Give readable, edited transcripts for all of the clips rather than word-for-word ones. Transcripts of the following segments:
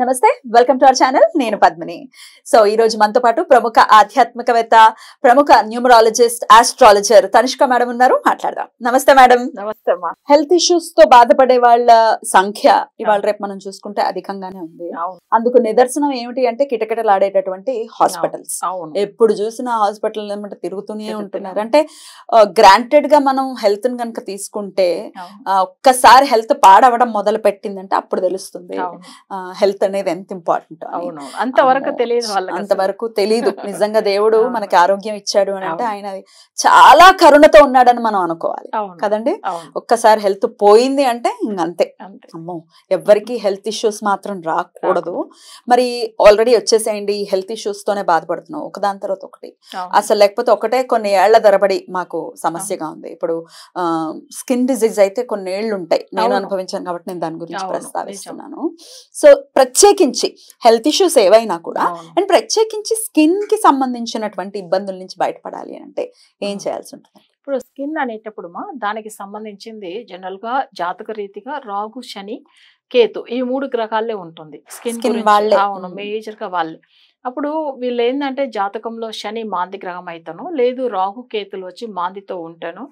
నమస్తే, welcome to our channel. నేను Padmini. So ఈ రోజు మనతో పాటు ప్రముఖ ఆధ్యాత్మికవేత్త, ప్రముఖ న్యూమరాలజిస్ట్, ఆస్ట్రాలజర్ తనిష్క మేడం ఉన్నారు. మాట్లాడదాం. నమస్తే మేడం. నమస్తే అమ్మా. హెల్త్ ఇష్యూస్ తో బాధపడే వాళ్ళ సంఖ్య ఇవాళ రేపు మనం చూసుకుంటే అధికంగానే ఉంది. అందుకు నిదర్శనం ఏమిటి అంటే కిటకిటలాడేటటువంటి హాస్పిటల్స్. ఎప్పుడు చూసినా హాస్పిటల్ ఏమంటే తిరుగుతూనే ఉంటున్నారు. అంటే గ్రాంటెడ్ గా మనం హెల్త్ ని కనుక తీసుకుంటే ఒక్కసారి హెల్త్ పాడవడం మొదలు పెట్టిందంటే అప్పుడు తెలుస్తుంది హెల్త్ అనేది ఎంత ఇంపార్టెంట్. అంతవరకు తెలియదు, అంతవరకు తెలీదు. నిజంగా దేవుడు మనకి ఆరోగ్యం ఇచ్చాడు అని అంటే ఆయన చాలా కరుణతో ఉన్నాడని మనం అనుకోవాలి కదండి. ఒక్కసారి హెల్త్ పోయింది అంటే ఇంకంతే. అమ్మో, ఎవరికి హెల్త్ ఇష్యూస్ మాత్రం రాకూడదు. మరి ఆల్రెడీ వచ్చేసేయండి, ఈ హెల్త్ ఇష్యూస్ తోనే బాధపడుతున్నాం ఒకదాని తర్వాత ఒకటి. అసలు లేకపోతే ఒకటే కొన్ని ఏళ్ల తరబడి మాకు సమస్యగా ఉంది. ఇప్పుడు స్కిన్ డిజీజ్ అయితే కొన్ని ఏళ్ళు ఉంటాయి, నేను అనుభవించాను కాబట్టి నేను దాని గురించి ప్రస్తావిస్తున్నాను. సో ప్రత్యేకించి హెల్త్ ఇష్యూస్ ఏవైనా కూడా అండ్ ప్రత్యేకించి స్కిన్ కి సంబంధించినటువంటి ఇబ్బందుల నుంచి బయటపడాలి అంటే ఏం చేయాల్సి ఉంటుంది? ఇప్పుడు స్కిన్ అనేటప్పుడు దానికి సంబంధించింది జనరల్ గా జాతక రీతిగా రాహు, శని, కేతు ఈ 3 గ్రహాలే ఉంటుంది స్కిన్ వాళ్ళే. అవును, మేజర్ గా వాళ్ళే. అప్పుడు వీళ్ళు ఏంటంటే జాతకంలో శని మాంది గ్రహం అయితేనో లేదు రాహు కేతులు వచ్చి మాందితో ఉంటాను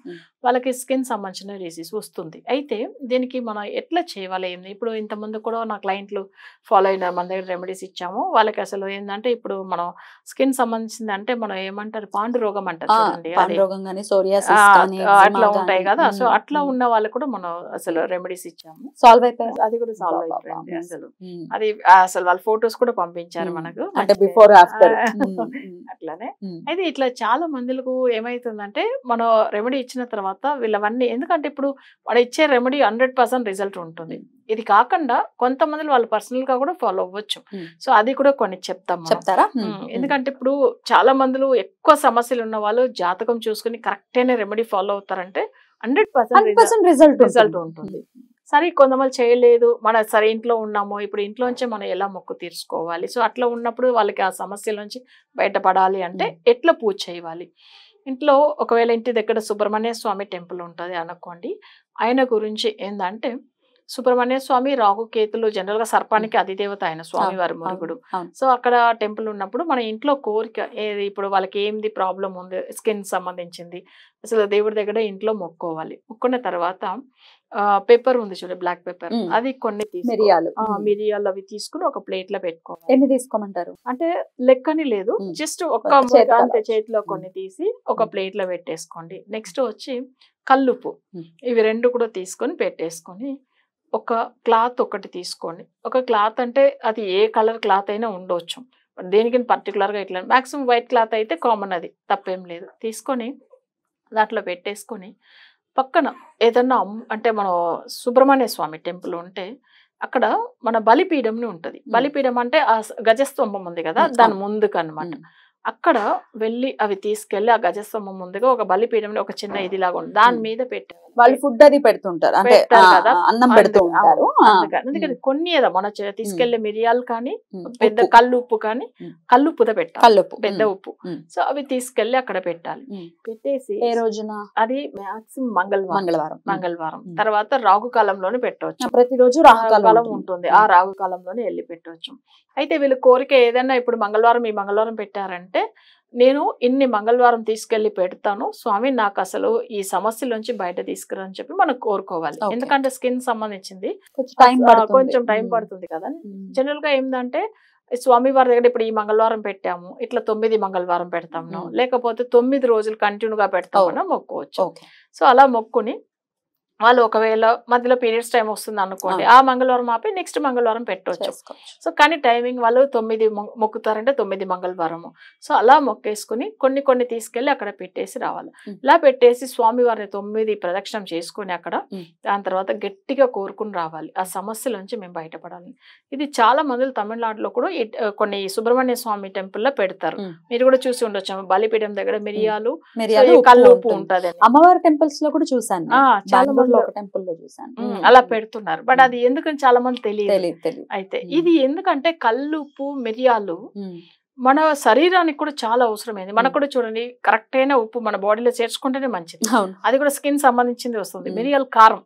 వాళ్ళకి స్కిన్ సంబంధించిన డిసీజ్ వస్తుంది. అయితే దీనికి మనం ఎట్లా చేయాలి ఏంది? ఇప్పుడు ఇంతకుముందు కూడా నా క్లయింట్లు ఫాలో అయిన మన దగ్గర రెమెడీస్ ఇచ్చాము. వాళ్ళకి అసలు ఏంటంటే ఇప్పుడు మనం స్కిన్ సంబంధించింది అంటే మనం ఏమంటారు పాండు రోగం అంటారు చూడండి, అట్లా ఉంటాయి కదా. సో అట్లా ఉన్న వాళ్ళకి కూడా మనం అసలు రెమెడీస్ ఇచ్చాము. సాల్వ్ అయిపోయింది, అది కూడా సాల్వ్ అయిపోయింది. అసలు అది అసలు వాళ్ళ ఫొటోస్ కూడా పంపించారు మనకు, బిఫోర్ ఆఫ్టర్ అట్లానే. అయితే ఇట్లా చాలా మందిలకు ఏమైతుందంటే మనం రెమెడీ ఇచ్చిన తర్వాత వీళ్ళవన్నీ, ఎందుకంటే ఇప్పుడు మనం ఇచ్చే రెమెడీ 100% రిజల్ట్ ఉంటుంది. ఇది కాకుండా కొంతమంది వాళ్ళు పర్సనల్ గా కూడా ఫాలో అవ్వచ్చు. సో అది కూడా కొన్ని చెప్తారా? ఎందుకంటే ఇప్పుడు చాలా మందిలో ఎక్కువ సమస్యలు ఉన్న వాళ్ళు జాతకం చూసుకుని కరెక్ట్ అయిన రెమెడీ ఫాలో అవుతారంటే 100% రిజల్ట్ ఉంటుంది. సరే కొంతమంది చేయలేదు, మన సరే ఇంట్లో ఉన్నాము, ఇప్పుడు ఇంట్లోంచే మనం ఎలా మొక్కు తీర్చుకోవాలి. సో అట్లా ఉన్నప్పుడు వాళ్ళకి ఆ సమస్యల నుంచి బయటపడాలి అంటే ఎట్లా పూజ చేయాలి? ఇంట్లో ఒకవేళ ఇంటి దగ్గర సుబ్రహ్మణ్య స్వామి టెంపుల్ ఉంటుంది అనుకోండి, ఆయన గురించి ఏంటంటే సుబ్రహ్మణ్య స్వామి రాహు కేతులు జనరల్ గా సర్పానికి అధిదేవత ఆయన స్వామివారి మురుగుడు. సో అక్కడ టెంపుల్ ఉన్నప్పుడు మన ఇంట్లో కోరిక ఏది, ఇప్పుడు వాళ్ళకి ఏంది ప్రాబ్లం ఉంది స్కిన్ సంబంధించింది, అసలు దేవుడి దగ్గర ఇంట్లో మొక్కోవాలి. మొక్కున్న తర్వాత పెప్పర్ ఉంది చూడండి, బ్లాక్ పెప్పర్, అది కొన్ని మిరియాలు అవి తీసుకుని ఒక ప్లేట్ లో పెట్టుకోవాలి. ఎన్ని తీసుకోమంటారు అంటే లెక్కని లేదు, జస్ట్ ఒక్క చేతిలో కొన్ని తీసి ఒక ప్లేట్ లో పెట్టేసుకోండి. నెక్స్ట్ వచ్చి కల్లుప్పు, ఇవి 2 కూడా తీసుకొని పెట్టేసుకొని ఒక క్లాత్ ఒకటి తీసుకోండి. ఒక క్లాత్ అంటే అది ఏ కలర్ క్లాత్ అయినా ఉండొచ్చు, దేనికి పర్టికులర్ గా ఇట్లా మాక్సిమం వైట్ క్లాత్ అయితే కామన్, అది తప్పేం లేదు. తీసుకొని దాంట్లో పెట్టేసుకొని పక్కన ఏదన్నా అంటే మనం సుబ్రహ్మణ్య స్వామి టెంపుల్ ఉంటే అక్కడ మన బలిపీఠంని ఉంటది. బలిపీఠం అంటే ఆ గజస్తంభం ఉంది కదా, దాని ముందుకు అన్నమాట. అక్కడ వెళ్ళి అవి తీసుకెళ్లి ఆ గజస్తంభం ముందుగా ఒక బలిపీఠం ఒక చిన్న ఇది లాగా ఉంది, దాని మీద పెట్టారు. వాళ్ళు ఫుడ్ అది పెడుతుంటారు అంటే అన్నం పెడుతూ ఉంటారు. అందుకని కొన్ని మన తీసుకెళ్లే మిరియాలు కానీ పెద్ద కల్లు ఉప్పు కానీ, కల్లుప్పుతో పెట్టాలి, కల్లుప్పు పెద్ద ఉప్పు. సో అవి తీసుకెళ్లి అక్కడ పెట్టాలి. పెట్టేసి ఏ రోజున? అది మాక్సిమం మంగళవారం తర్వాత రాహుకాలంలోనే పెట్టవచ్చు. ప్రతిరోజు రాహుకాలం ఉంటుంది, ఆ రాహుకాలంలోనే వెళ్ళి పెట్టవచ్చు. అయితే వీళ్ళు కోరిక ఏదైనా ఇప్పుడు మంగళవారం ఈ మంగళవారం పెట్టారంటే నేను ఇన్ని మంగళవారం తీసుకెళ్లి పెడతాను స్వామి, నాకు అసలు ఈ సమస్యల నుంచి బయట తీసుకురా అని చెప్పి మనం కోరుకోవాలి. ఎందుకంటే స్కిన్ సంబంధించింది కొంచెం టైం పడుతుంది కదా. జనరల్ గా ఏంటంటే స్వామి వారి దగ్గర ఇప్పుడు ఈ మంగళవారం పెట్టాము, ఇట్లా 9 మంగళవారం పెడతాము, లేకపోతే 9 రోజులు కంటిన్యూగా పెడతామన్నా మొక్కోవచ్చు. సో అలా మొక్కుని వాళ్ళు ఒకవేళ మధ్యలో పీరియడ్స్ టైం వస్తుంది అనుకోండి, ఆ మంగళవారం ఆపి నెక్స్ట్ మంగళవారం పెట్టవచ్చు. సో కానీ టైమింగ్ వాళ్ళు 9 మొక్కుతారంటే 9 మంగళవారము. సో అలా మొక్కేసుకుని కొన్ని తీసుకెళ్లి అక్కడ పెట్టేసి రావాలి. ఇలా పెట్టేసి స్వామి వారిని 9 ప్రదక్షిణం చేసుకుని అక్కడ దాని తర్వాత గట్టిగా కోరుకుని రావాలి, ఆ సమస్యల నుంచి మేము బయటపడాలి. ఇది చాలా మంది తమిళనాడులో కూడా కొన్ని సుబ్రహ్మణ్య స్వామి టెంపుల్ లో పెడతారు, మీరు కూడా చూసి ఉండొచ్చు. బలిపీఠం దగ్గర మిరియాలు కల్లు ఉప్పు ఉంటది. అమ్మవారి టెంపుల్స్ లో కూడా చూసాను, చాలా మంది టెంపుల్ లో చూసాను అలా పెడుతున్నారు. బట్ అది ఎందుకని చాలా మంది తెలియదు. అయితే ఇది ఎందుకంటే కల్లుప్పు మిరియాలు మన శరీరానికి కూడా చాలా అవసరమైంది. మనకు కూడా చూడండి కరెక్ట్ అయిన ఉప్పు మన బాడీలో చేర్చుకుంటేనే మంచిది. అది కూడా స్కిన్ సంబంధించింది వస్తుంది. మిరియాల కారం,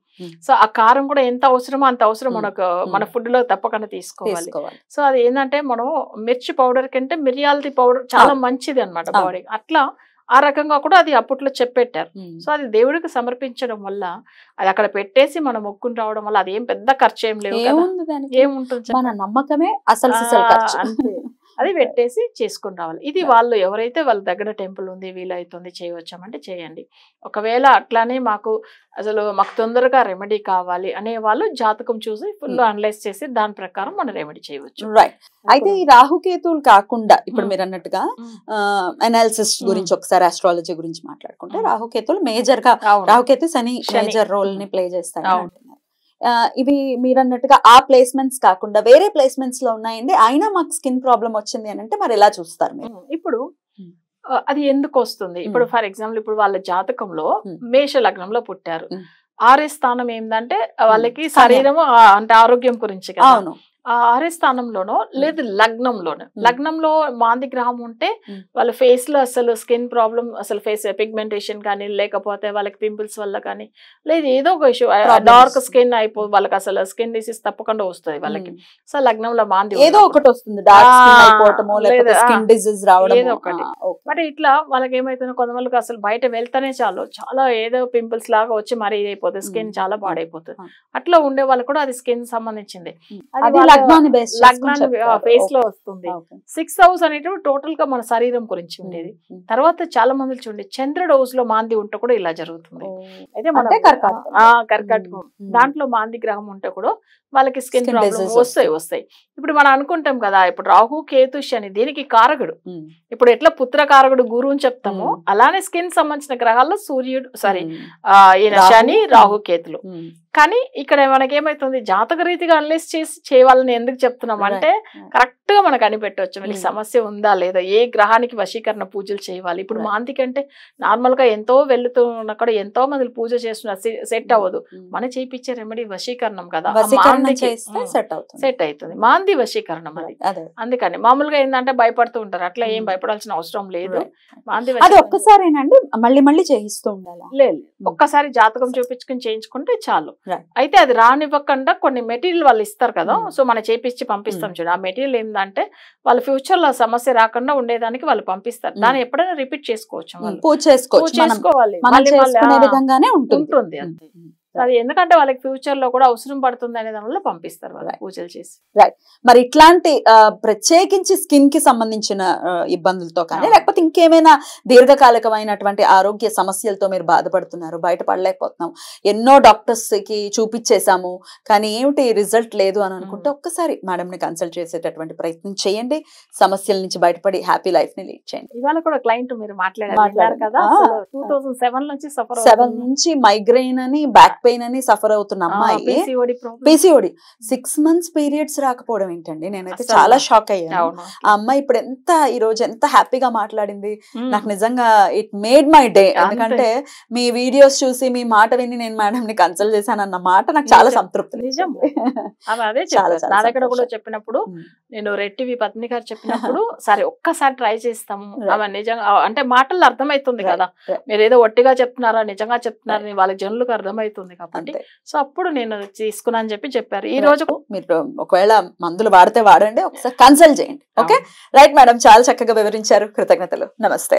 సో ఆ కారం కూడా ఎంత అవసరమో అంత అవసరం మనకు మన ఫుడ్ లో తప్పకుండా తీసుకోవాలి. సో అది ఏంటంటే మనం మిర్చి పౌడర్ కంటే మిరియాలది పౌడర్ చాలా మంచిది అన్నమాట బాడీకి. అట్లా ఆ రకంగా కూడా అది అప్పట్లో చెప్పెట్టారు. సో అది దేవుడికి సమర్పించడం వల్ల అది అక్కడ పెట్టేసి మనం మొక్కుని రావడం వల్ల అది ఏం పెద్ద ఖర్చు ఏం లేవు, ఏముంటుంది, మన నమ్మకమే అసలు అంతే. అది పెట్టేసి చేసుకుని రావాలి. ఇది వాళ్ళు ఎవరైతే వాళ్ళ దగ్గర టెంపుల్ ఉంది వీలైతుంది చేయవచ్చామంటే చేయండి. ఒకవేళ అట్లానే మాకు తొందరగా రెమెడీ కావాలి అనే వాళ్ళు జాతకం చూసి ఫుల్ అనలైజ్ చేసి దాని ప్రకారం మనం రెమెడీ చేయవచ్చు. రైట్. అయితే ఈ రాహుకేతువులు కాకుండా ఇప్పుడు మీరు అన్నట్టుగా అనాలిసిస్ గురించి ఒకసారి ఆస్ట్రాలజీ గురించి మాట్లాడుకుంటే రాహుకేతువులు మేజర్ గా, రాహుకేతు శని మేజర్ రోల్ ని ప్లే చేస్తాయి. ఇవి మీరు అన్నట్టుగా ఆ ప్లేస్మెంట్స్ కాకుండా వేరే ప్లేస్మెంట్స్ లో ఉన్నాయండి, అయినా మాకు స్కిన్ ప్రాబ్లం వచ్చింది అని అంటే మరి ఎలా చూస్తారు మీరు? ఇప్పుడు అది ఎందుకు వస్తుంది? ఇప్పుడు ఫర్ ఎగ్జాంపుల్ ఇప్పుడు వాళ్ళ జాతకంలో మేష లగ్నంలో పుట్టారు. 6వ స్థానం ఏంటంటే వాళ్ళకి శరీరం అంటే ఆరోగ్యం గురించి కదా. ఆ 6వ స్థానంలోనో లేదు లగ్నంలో మాంది గ్రహం ఉంటే వాళ్ళ ఫేస్ లో అసలు స్కిన్ ప్రాబ్లం, అసలు ఫేస్ పిగ్మెంటేషన్ కానీ లేకపోతే వాళ్ళకి పింపుల్స్ వల్ల కానీ లేదు ఏదో ఒక ఇష్యూ, డార్క్ స్కిన్ వాళ్ళకి అసలు స్కిన్ డిసీజ్ తప్పకుండా వస్తుంది వాళ్ళకి. సో లగ్నంలో మాంది ఏదో ఒకటి వస్తుంది, ఏదో ఒకటి. బట్ ఇట్లా వాళ్ళకి ఏమైతుందో కొంతమందికి అసలు బయట వెళ్తానే చాలా ఏదో పింపుల్స్ లాగా వచ్చి మరీ అయిపోతుంది, స్కిన్ చాలా పాడైపోతుంది. అట్లా ఉండే వాళ్ళు కూడా అది స్కిన్ సంబంధించింది, లగ్నాన్ని ఫేస్ లో వస్తుంది. 6th హౌస్ అనేటువంటి టోటల్ గా మన శరీరం గురించి ఉండేది. తర్వాత చాలా మంది చూడండి చంద్రుడు హౌస్ లో మాంది ఉంటే కూడా ఇలా జరుగుతుంది. అయితే మన కర్కాటకం దాంట్లో మాంది గ్రహం ఉంటే కూడా వాళ్ళకి స్కిన్ ప్రాబ్లమ్ వస్తాయి. ఇప్పుడు మనం అనుకుంటాం కదా, ఇప్పుడు రాహు కేతు శని దీనికి కారకుడు. ఇప్పుడు ఎట్లా పుత్ర కారకుడు గురువు అని చెప్తామో అలానే స్కిన్ సంబంధించిన గ్రహాల్లో సూర్యుడు శని రాహు కేతులు. కానీ ఇక్కడ మనకేమైతుంది జాతక రీతిగా అనలైజ్ చేసి చేయాలని ఎందుకు చెప్తున్నాం అంటే కరెక్ట్ గా మనకు కనిపెట్టవచ్చు వీళ్ళకి సమస్య ఉందా లేదా, ఏ గ్రహానికి వశీకరణ పూజలు చేయాలి. ఇప్పుడు మాంది కంటే నార్మల్ గా ఎంతో వెళ్తున్న కూడా ఎంతో మంది పూజ చేస్తున్నారు, సెట్ అవ్వదు. మనం చేయించే రెమెడీ వశీకరణం కదా, సెట్ అవుతుంది. మాంది వశీకరణం అది. అందుకని మామూలుగా ఏంటంటే భయపడుతూ ఉంటారు, అట్లా ఏం భయపడాల్సిన అవసరం లేదు. మాంది ఒక్కసారేనండి మళ్ళీ మళ్ళీ చేయిస్తూ ఉండాలి? లేదు, ఒక్కసారి జాతకం చూపించుకుని చేయించుకుంటే చాలు. అయితే అది రానివ్వకుండా కొన్ని మెటీరియల్ వాళ్ళు ఇస్తారు కదా, సో మనం చేపించి పంపిస్తాం చూడండి. ఆ మెటీరియల్ ఏంటంటే వాళ్ళ ఫ్యూచర్ లో సమస్య రాకుండా ఉండేదానికి వాళ్ళు పంపిస్తారు. దాన్ని ఎప్పుడైనా రిపీట్ చేసుకోవచ్చు, పూజ చేసుకోవాలి, ఉంటుంది అంతే. అది ఎందుకంటే వాళ్ళకి ఫ్యూచర్ లో కూడా అవసరం పడుతుంది అనే దాని వల్ల పంపిస్తారు వాళ్ళు పూజలు చేసి. రైట్. మరి ఇట్లాంటి ప్రత్యేకించి స్కిన్ కి సంబంధించిన ఇబ్బందులతో కానీ లేకపోతే ఇంకేమైనా దీర్ఘకాలికమైనటువంటి ఆరోగ్య సమస్యలతో మీరు బాధపడుతున్నారు, బయటపడలేకపోతున్నాం, ఎన్నో డాక్టర్స్ కి చూపించేసాము కానీ ఏమిటి రిజల్ట్ లేదు అని అనుకుంటే ఒక్కసారి మేడం ని కన్సల్ట్ చేసేటటువంటి ప్రయత్నం చేయండి, సమస్యల నుంచి బయటపడి హ్యాపీ లైఫ్ ని లీడ్ చేయండి. ఇవాళ కూడా క్లయింట్ మీరు మాట్లాడారు కదా, 2007 నుంచి 7 నుంచి మైగ్రెయిన్ అని బ్యాక్ పెయిన్ అని సఫర్ అవుతున్న అమ్మాయి, PCOD 6 months పీరియడ్స్ రాకపోవడం ఏంటండి, నేనైతే చాలా షాక్ అయ్యాను. ఆ అమ్మాయి ఇప్పుడు ఈ రోజు ఎంత హ్యాపీగా మాట్లాడింది, నాకు నిజంగా ఇట్ మేడ్ మై డే. ఎందుకంటే మీ వీడియోస్ చూసి మీ మాట విని నేను మేడం ని కన్సల్ట్ చేశాను అన్న మాట నాకు చాలా సంతృప్తి. నిజం, అదే నా దగ్గర కూడా చెప్పినప్పుడు నేను రెట్టివి పత్ని గారు చెప్పినప్పుడు సరే ఒక్కసారి ట్రై చేస్తాము, అవి నిజంగా అంటే మాటల్లో అర్థమవుతుంది కదా, మీరు ఏదో ఒట్టిగా చెప్తున్నారా నిజంగా చెప్తున్నారని వాళ్ళ జనులకు అర్థమవుతుంది కాబట్టి. సో అప్పుడు నేను తీసుకున్నాను చెప్పి చెప్పారు. ఈ రోజు మీరు ఒకవేళ మందులు వాడితే వాడండి, ఒకసారి కన్సల్ట్ చేయండి. ఓకే రైట్ మేడం, చాలా చక్కగా వివరించారు, కృతజ్ఞతలు. నమస్తే.